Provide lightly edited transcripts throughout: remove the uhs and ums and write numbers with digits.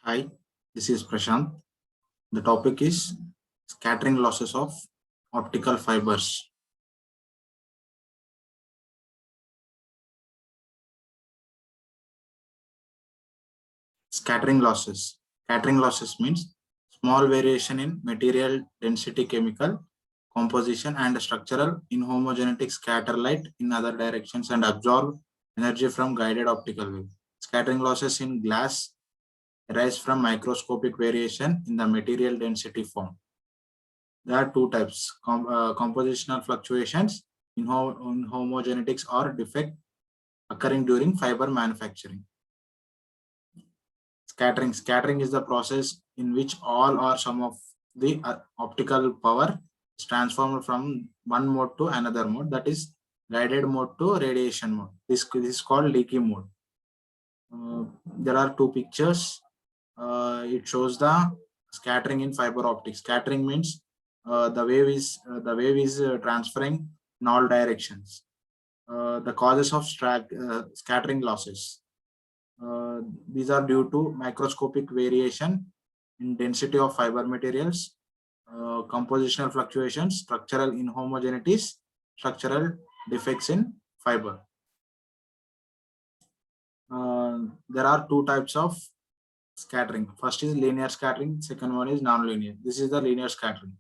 Hi, this is Prashant. The topic is scattering losses of optical fibers. Scattering losses. Scattering losses means small variation in material density, chemical composition, and structural inhomogeneity scatter light in other directions and absorb energy from guided optical wave. Scattering losses in glass arise from microscopic variation in the material density form. There are two types, compositional fluctuations, inhomogenetics or defect occurring during fiber manufacturing. Scattering. Scattering is the process in which all or some of the optical power is transformed from one mode to another mode, that is guided mode to radiation mode. This is called leaky mode. There are two pictures. It shows the scattering in fiber optics. Scattering means the wave is transferring in all directions. The causes of scattering losses. These are due to microscopic variation in density of fiber materials, compositional fluctuations, structural inhomogeneities, structural defects in fiber. There are two types of scattering. First is linear scattering, second one is non-linear. This is the linear scattering.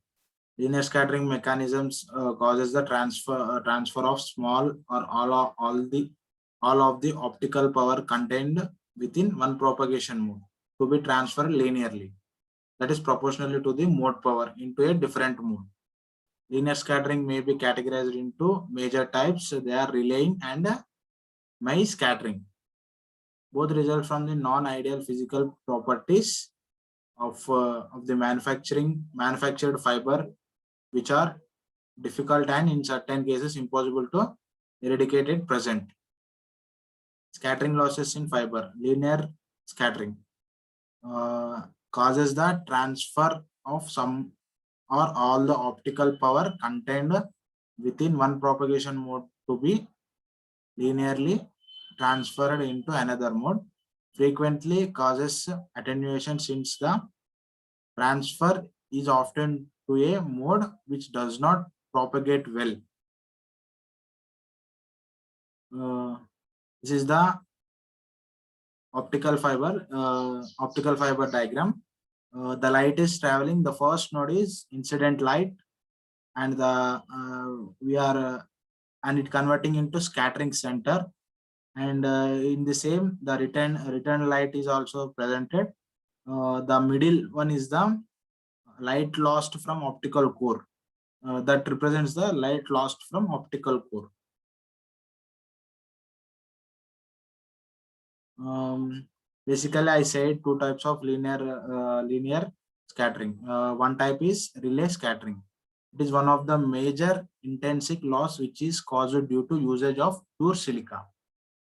Linear scattering mechanisms causes the transfer of small or all of the optical power contained within one propagation mode to be transferred linearly, that is proportionally to the mode power, into a different mode. Linear scattering may be categorized into major types. They are relaying and Mie scattering. Both result from the non-ideal physical properties of the manufactured fiber, which are difficult and in certain cases impossible to eradicate at present. Scattering losses in fiber. Linear scattering causes the transfer of some or all the optical power contained within one propagation mode to be linearly transferred into another mode. Frequently causes attenuation since the transfer is often to a mode which does not propagate well. This is the optical fiber diagram. The light is traveling. The first node is incident light, and we are and it converting into scattering center. And in the same, the return light is also presented. The middle one is the light lost from optical core. That represents the light lost from optical core. Basically, I said two types of linear scattering. One type is relay scattering. It is one of the major intrinsic loss which is caused due to usage of pure silica,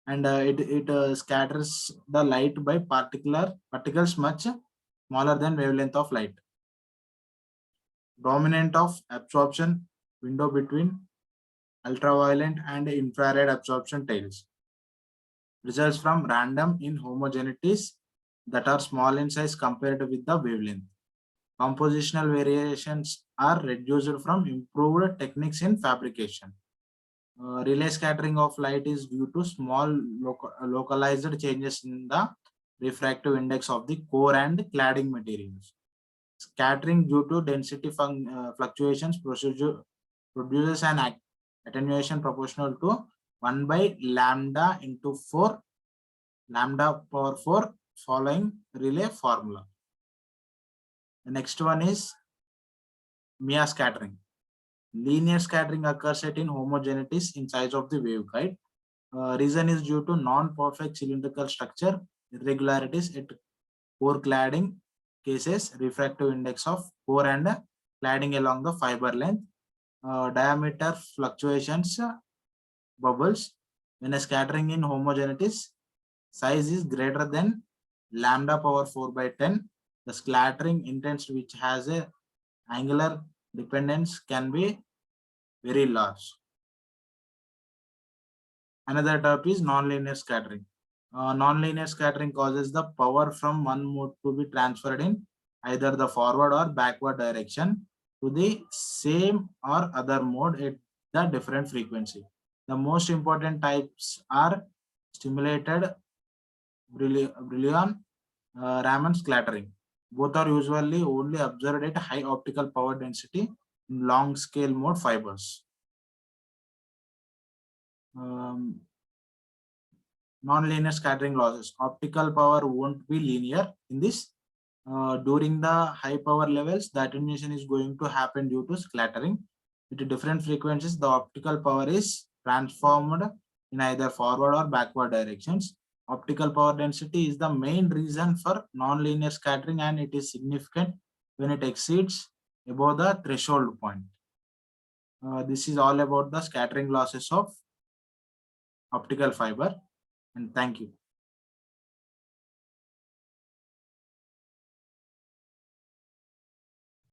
and it scatters the light by particles much smaller than wavelength of light. Dominant of absorption window between ultraviolet and infrared absorption tails. Results from random inhomogeneities that are small in size compared with the wavelength. Compositional variations are reduced from improved techniques in fabrication. Relay scattering of light is due to small localized changes in the refractive index of the core and cladding materials. Scattering due to density fluctuations produces an attenuation proportional to 1 by lambda into 4 lambda power 4 following relay formula. The next one is Mie scattering. Linear scattering occurs at inhomogeneities in size of the waveguide. Reason is due to non-perfect cylindrical structure, irregularities at core cladding cases, refractive index of core and cladding along the fiber length, diameter fluctuations, bubbles. When a scattering in homogeneities size is greater than lambda power 4 by 10, the scattering intensity, which has a angular dependence, can be very large. Another type is nonlinear scattering. Non-linear scattering causes the power from one mode to be transferred in either the forward or backward direction to the same or other mode at the different frequency. The most important types are stimulated Brilliant Raman scattering. Both are usually only observed at high optical power density in long scale mode fibers. Um, Non-linear scattering losses. Optical power won't be linear in this. During the high power levels, the attenuation is going to happen due to scattering. At different frequencies, the optical power is transformed in either forward or backward directions. Optical power density is the main reason for non-linear scattering, and it is significant when it exceeds above the threshold point. This is all about the scattering losses of optical fiber, and thank you.